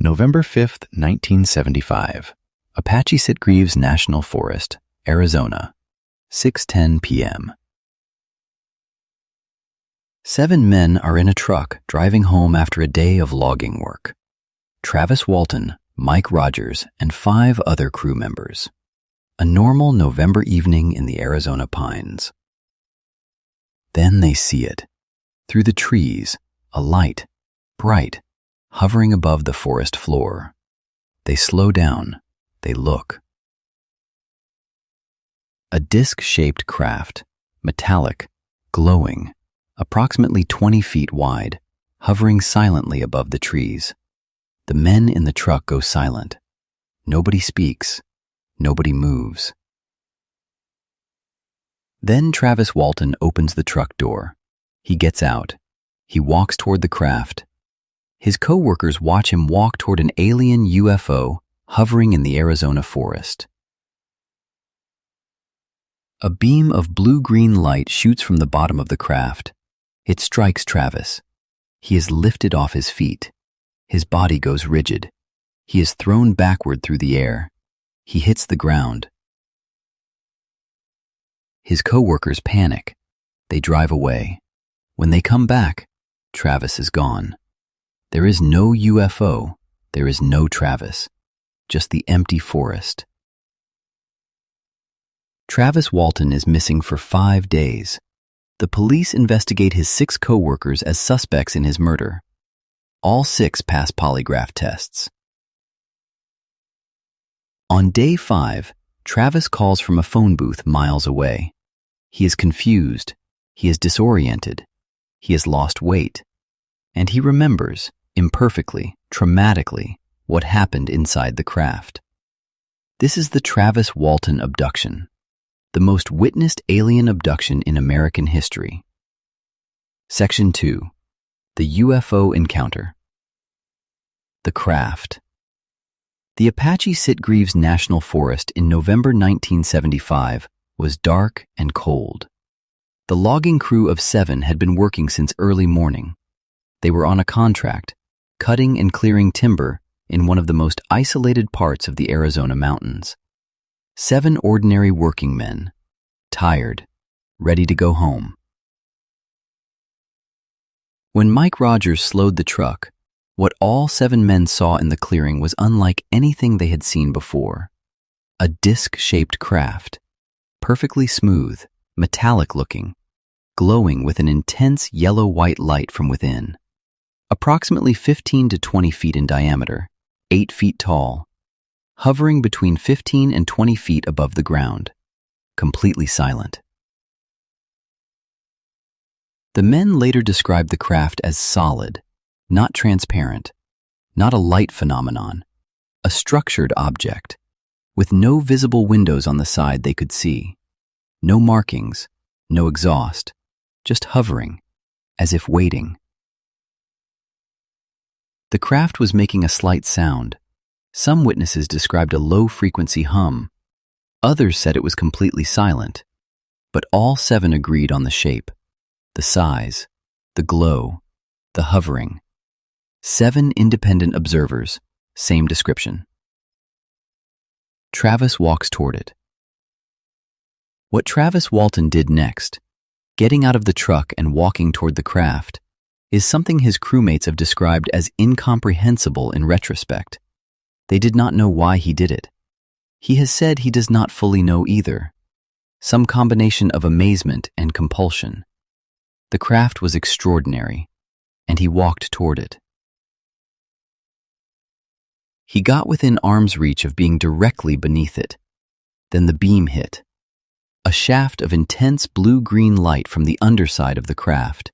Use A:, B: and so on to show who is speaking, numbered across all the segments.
A: November 5th, 1975. Apache-Sitgreaves National Forest, Arizona, 6:10 p.m. 7 men are in a truck driving home after a day of logging work. Travis Walton, Mike Rogers, and 5 other crew members. A normal November evening in the Arizona pines. Then they see it. Through the trees, a light, bright, hovering above the forest floor. They slow down. They look. A disc-shaped craft, metallic, glowing, approximately 20 feet wide, hovering silently above the trees. The men in the truck go silent. Nobody speaks. Nobody moves. Then Travis Walton opens the truck door. He gets out. He walks toward the craft. His coworkers watch him walk toward an alien UFO hovering in the Arizona forest. A beam of blue-green light shoots from the bottom of the craft. It strikes Travis. He is lifted off his feet. His body goes rigid. He is thrown backward through the air. He hits the ground. His coworkers panic. They drive away. When they come back, Travis is gone. There is no UFO. There is no Travis. Just the empty forest. Travis Walton is missing for 5 days. The police investigate his 6 coworkers as suspects in his murder. All 6 pass polygraph tests. On day 5, Travis calls from a phone booth miles away. He is confused. He is disoriented. He has lost weight. And he remembers, imperfectly, traumatically, what happened inside the craft. This is the Travis Walton abduction, the most witnessed alien abduction in American history. Section 2. The UFO Encounter. The Craft. The Apache-Sitgreaves National Forest in November 1975 was dark and cold. The logging crew of 7 had been working since early morning. They were on a contract, cutting and clearing timber in one of the most isolated parts of the Arizona mountains. 7 ordinary working men, tired, ready to go home. When Mike Rogers slowed the truck, what all 7 men saw in the clearing was unlike anything they had seen before. A disc-shaped craft, perfectly smooth, metallic-looking, glowing with an intense yellow-white light from within. Approximately 15 to 20 feet in diameter, 8 feet tall, hovering between 15 and 20 feet above the ground, completely silent. The men later described the craft as solid, not transparent, not a light phenomenon, a structured object, with no visible windows on the side they could see, no markings, no exhaust, just hovering, as if waiting. The craft was making a slight sound. Some witnesses described a low-frequency hum. Others said it was completely silent. But all 7 agreed on the shape, the size, the glow, the hovering. 7 independent observers, same description. Travis walks toward it. What Travis Walton did next, getting out of the truck and walking toward the craft, is something his crewmates have described as incomprehensible in retrospect. They did not know why he did it. He has said he does not fully know either. Some combination of amazement and compulsion. The craft was extraordinary, and he walked toward it. He got within arm's reach of being directly beneath it. Then the beam hit. A shaft of intense blue-green light from the underside of the craft.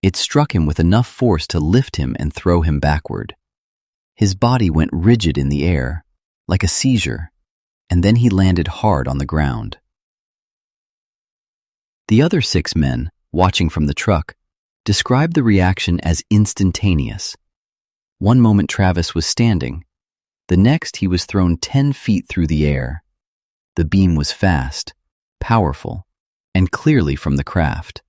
A: It struck him with enough force to lift him and throw him backward. His body went rigid in the air, like a seizure, and then he landed hard on the ground. The other 6 men, watching from the truck, described the reaction as instantaneous. One moment Travis was standing. The next he was thrown 10 feet through the air. The beam was fast, powerful, and clearly from the craft.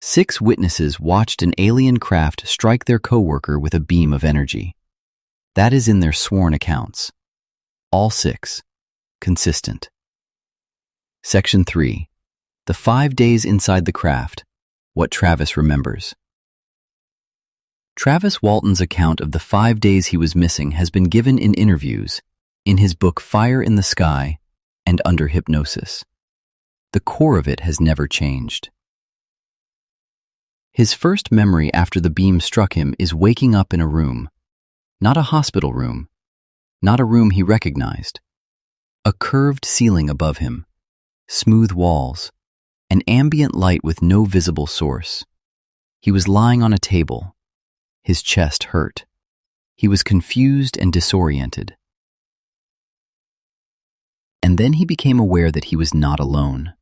A: 6 witnesses watched an alien craft strike their coworker with a beam of energy. That is in their sworn accounts. All 6. Consistent. Section 3. The 5 days inside the craft. What Travis remembers. Travis Walton's account of the 5 days he was missing has been given in interviews, in his book Fire in the Sky, and Under Hypnosis. The core of it has never changed. His first memory after the beam struck him is waking up in a room. Not a hospital room. Not a room he recognized. A curved ceiling above him. Smooth walls. An ambient light with no visible source. He was lying on a table. His chest hurt. He was confused and disoriented. And then he became aware that he was not alone.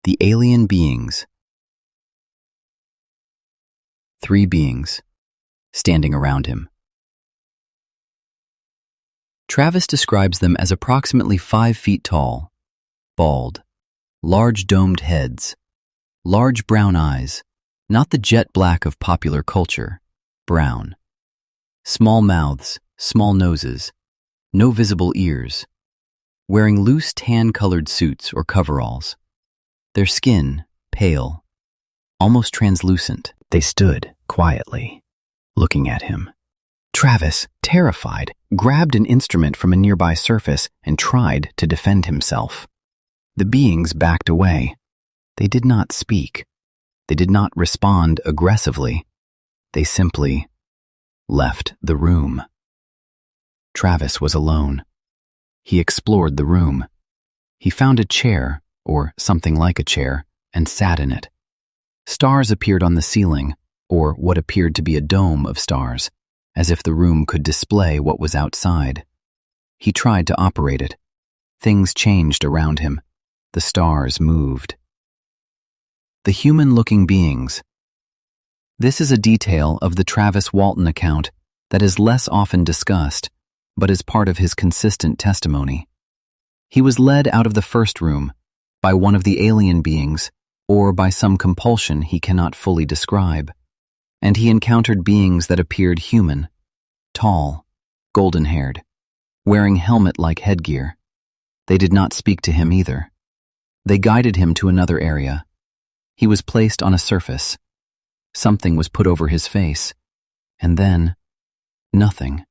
A: The alien beings. 3 beings, standing around him. Travis describes them as approximately 5 feet tall, bald, large domed heads, large brown eyes, not the jet black of popular culture, brown. Small mouths, small noses, no visible ears, wearing loose tan-colored suits or coveralls. Their skin, pale, almost translucent. They stood quietly, looking at him. Travis, terrified, grabbed an instrument from a nearby surface and tried to defend himself. The beings backed away. They did not speak. They did not respond aggressively. They simply left the room. Travis was alone. He explored the room. He found a chair, or something like a chair, and sat in it. Stars appeared on the ceiling, or what appeared to be a dome of stars, as if the room could display what was outside. He tried to operate it. Things changed around him. The stars moved. The human-looking beings. This is a detail of the Travis Walton account that is less often discussed, but is part of his consistent testimony. He was led out of the first room by one of the alien beings, or by some compulsion he cannot fully describe, and he encountered beings that appeared human, tall, golden-haired, wearing helmet-like headgear. They did not speak to him either. They guided him to another area. He was placed on a surface. Something was put over his face, and then nothing.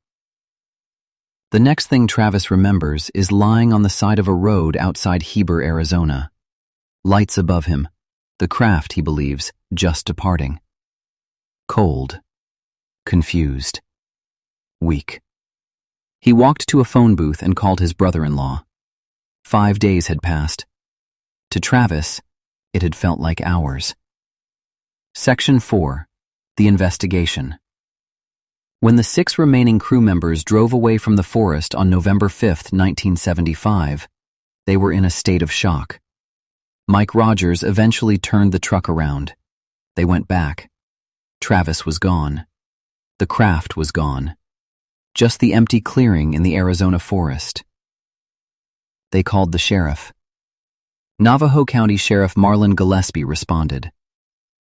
A: The next thing Travis remembers is lying on the side of a road outside Heber, Arizona. Lights above him, the craft, he believes, just departing. Cold, confused, weak. He walked to a phone booth and called his brother-in-law. 5 days had passed. To Travis, it had felt like hours. Section 4. The Investigation. When the 6 remaining crew members drove away from the forest on November 5, 1975, they were in a state of shock. Mike Rogers eventually turned the truck around. They went back. Travis was gone. The craft was gone. Just the empty clearing in the Arizona forest. They called the sheriff. Navajo County Sheriff Marlon Gillespie responded.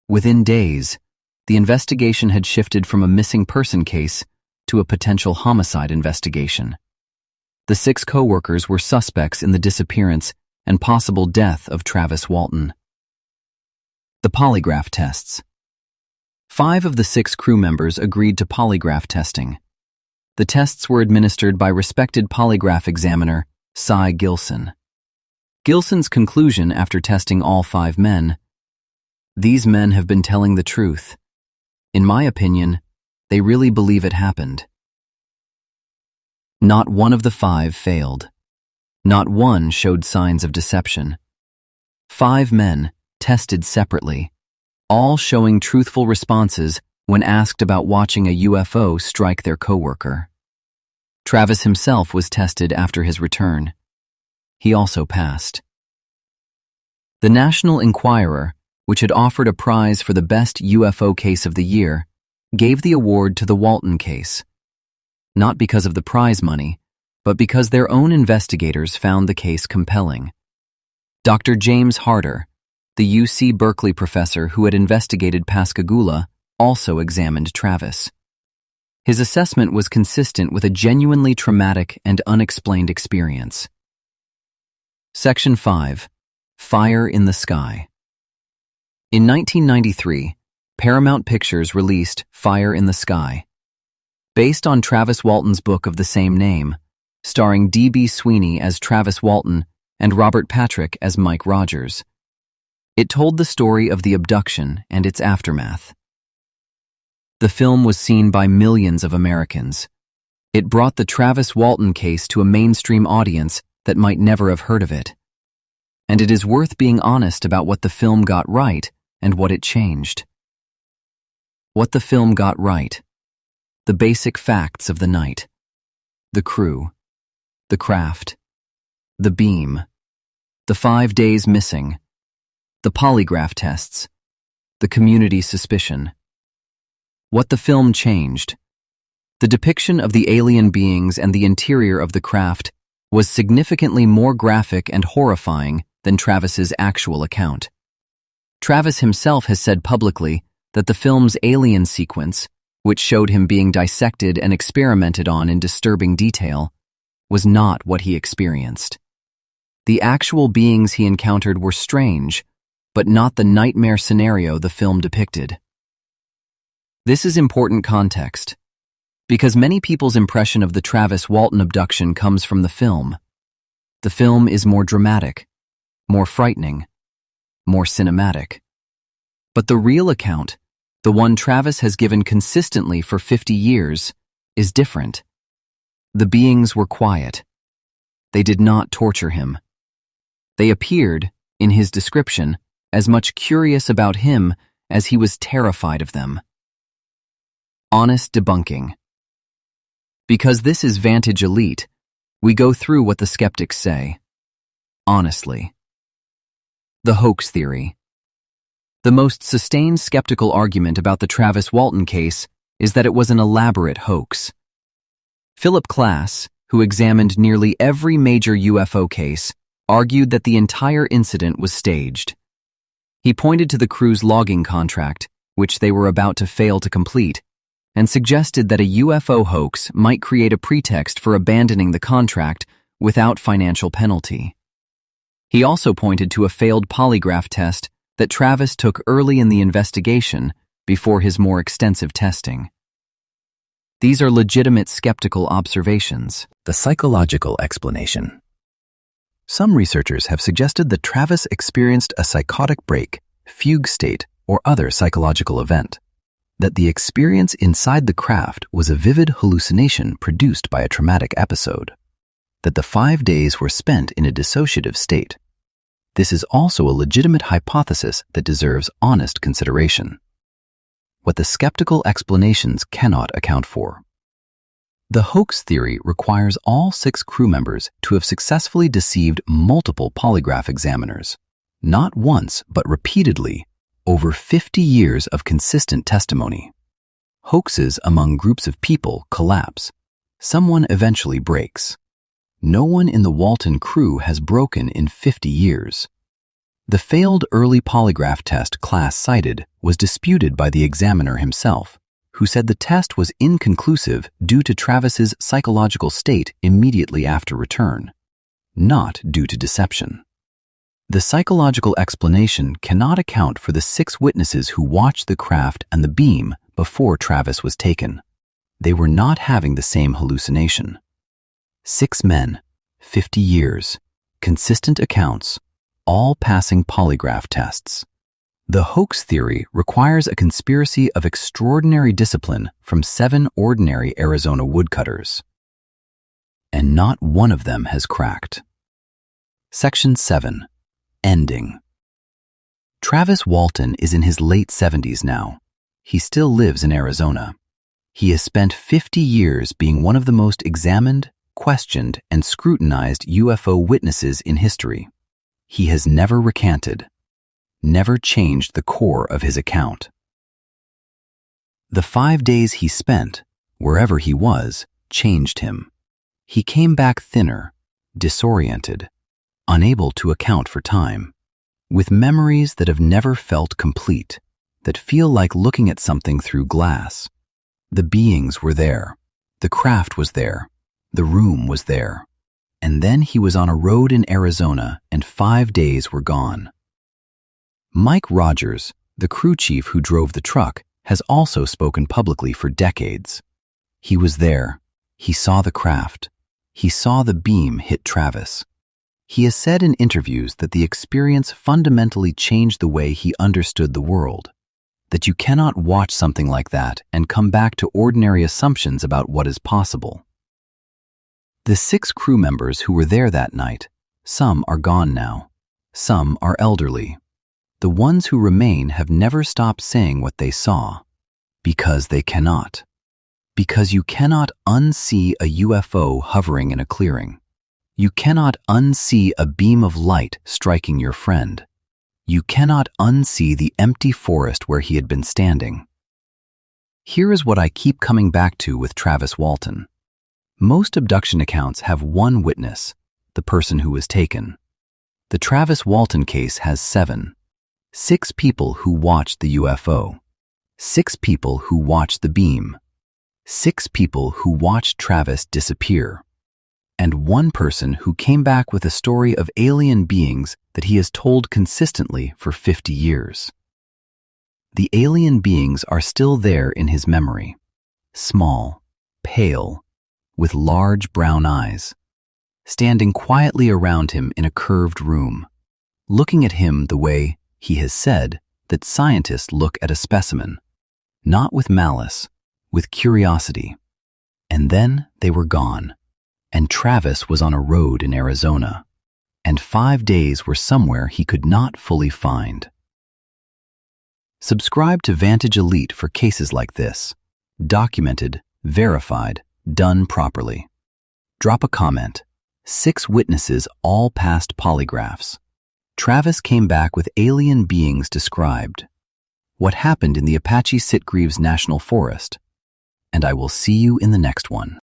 A: Within days, the investigation had shifted from a missing person case to a potential homicide investigation. The 6 coworkers were suspects in the disappearance and possible death of Travis Walton. The polygraph tests. 5 of the 6 crew members agreed to polygraph testing. The tests were administered by respected polygraph examiner Cy Gilson. Gilson's conclusion after testing all 5 men: these men have been telling the truth. In my opinion, they really believe it happened. Not one of the 5 failed. Not one showed signs of deception. 5 men, tested separately, all showing truthful responses when asked about watching a UFO strike their coworker. Travis himself was tested after his return. He also passed. The National Enquirer, which had offered a prize for the best UFO case of the year, gave the award to the Walton case. Not because of the prize money, but because their own investigators found the case compelling. Dr. James Harder, the UC Berkeley professor who had investigated Pascagoula, also examined Travis. His assessment was consistent with a genuinely traumatic and unexplained experience. Section 5. Fire in the Sky. In 1993, Paramount Pictures released Fire in the Sky, based on Travis Walton's book of the same name, starring D.B. Sweeney as Travis Walton and Robert Patrick as Mike Rogers. It told the story of the abduction and its aftermath. The film was seen by millions of Americans. It brought the Travis Walton case to a mainstream audience that might never have heard of it. And it is worth being honest about what the film got right and what it changed. What the film got right. The basic facts of the night. The crew. The craft. The beam. The 5 days missing. The polygraph tests. The community suspicion. What the film changed. The depiction of the alien beings and the interior of the craft was significantly more graphic and horrifying than Travis's actual account. Travis himself has said publicly that the film's alien sequence, which showed him being dissected and experimented on in disturbing detail, was not what he experienced. The actual beings he encountered were strange, but not the nightmare scenario the film depicted. This is important context, because many people's impression of the Travis Walton abduction comes from the film. The film is more dramatic, more frightening, more cinematic. But the real account, the one Travis has given consistently for 50 years, is different. The beings were quiet. They did not torture him. They appeared, in his description, as much curious about him as he was terrified of them. Honest debunking. Because this is Vantage Elite, we go through what the skeptics say. Honestly. The hoax theory. The most sustained skeptical argument about the Travis Walton case is that it was an elaborate hoax. Philip Klass, who examined nearly every major UFO case, argued that the entire incident was staged. He pointed to the crew's logging contract, which they were about to fail to complete, and suggested that a UFO hoax might create a pretext for abandoning the contract without financial penalty. He also pointed to a failed polygraph test that Travis took early in the investigation before his more extensive testing. These are legitimate skeptical observations.
B: The psychological explanation. Some researchers have suggested that Travis experienced a psychotic break, fugue state, or other psychological event. That the experience inside the craft was a vivid hallucination produced by a traumatic episode. That the 5 days were spent in a dissociative state. This is also a legitimate hypothesis that deserves honest consideration. What the skeptical explanations cannot account for. The hoax theory requires all 6 crew members to have successfully deceived multiple polygraph examiners, not once but repeatedly, over 50 years of consistent testimony. Hoaxes among groups of people collapse. Someone eventually breaks. No one in the Walton crew has broken in 50 years. The failed early polygraph test Klass cited was disputed by the examiner himself, who said the test was inconclusive due to Travis's psychological state immediately after return, not due to deception. The psychological explanation cannot account for the 6 witnesses who watched the craft and the beam before Travis was taken. They were not having the same hallucination. 6 men, 50 years, consistent accounts, all passing polygraph tests. The hoax theory requires a conspiracy of extraordinary discipline from 7 ordinary Arizona woodcutters. And not one of them has cracked. Section 7. Ending. Travis Walton is in his late 70s now. He still lives in Arizona. He has spent 50 years being one of the most examined, questioned, and scrutinized UFO witnesses in history. He has never recanted, never changed the core of his account. The 5 days he spent, wherever he was, changed him. He came back thinner, disoriented, unable to account for time, with memories that have never felt complete, that feel like looking at something through glass.
A: The beings were there. The craft was there. The room was there. And then he was on a road in Arizona, and 5 days were gone. Mike Rogers, the crew chief who drove the truck, has also spoken publicly for decades. He was there. He saw the craft. He saw the beam hit Travis. He has said in interviews that the experience fundamentally changed the way he understood the world, that you cannot watch something like that and come back to ordinary assumptions about what is possible. The 6 crew members who were there that night, some are gone now. Some are elderly. The ones who remain have never stopped saying what they saw, because they cannot. Because you cannot unsee a UFO hovering in a clearing. You cannot unsee a beam of light striking your friend. You cannot unsee the empty forest where he had been standing. Here is what I keep coming back to with Travis Walton. Most abduction accounts have one witness, the person who was taken. The Travis Walton case has 7. 6 people who watched the UFO. 6 people who watched the beam. 6 people who watched Travis disappear. And 1 person who came back with a story of alien beings that he has told consistently for 50 years. The alien beings are still there in his memory. Small, pale, with large brown eyes, standing quietly around him in a curved room, looking at him the way he has said that scientists look at a specimen, not with malice, with curiosity. And then they were gone, and Travis was on a road in Arizona, and 5 days were somewhere he could not fully find. Subscribe to Vantage Elite for cases like this, documented, verified, done properly. Drop a comment. 6 witnesses all passed polygraphs. Travis came back with alien beings described. What happened in the Apache-Sitgreaves National Forest? And I will see you in the next one.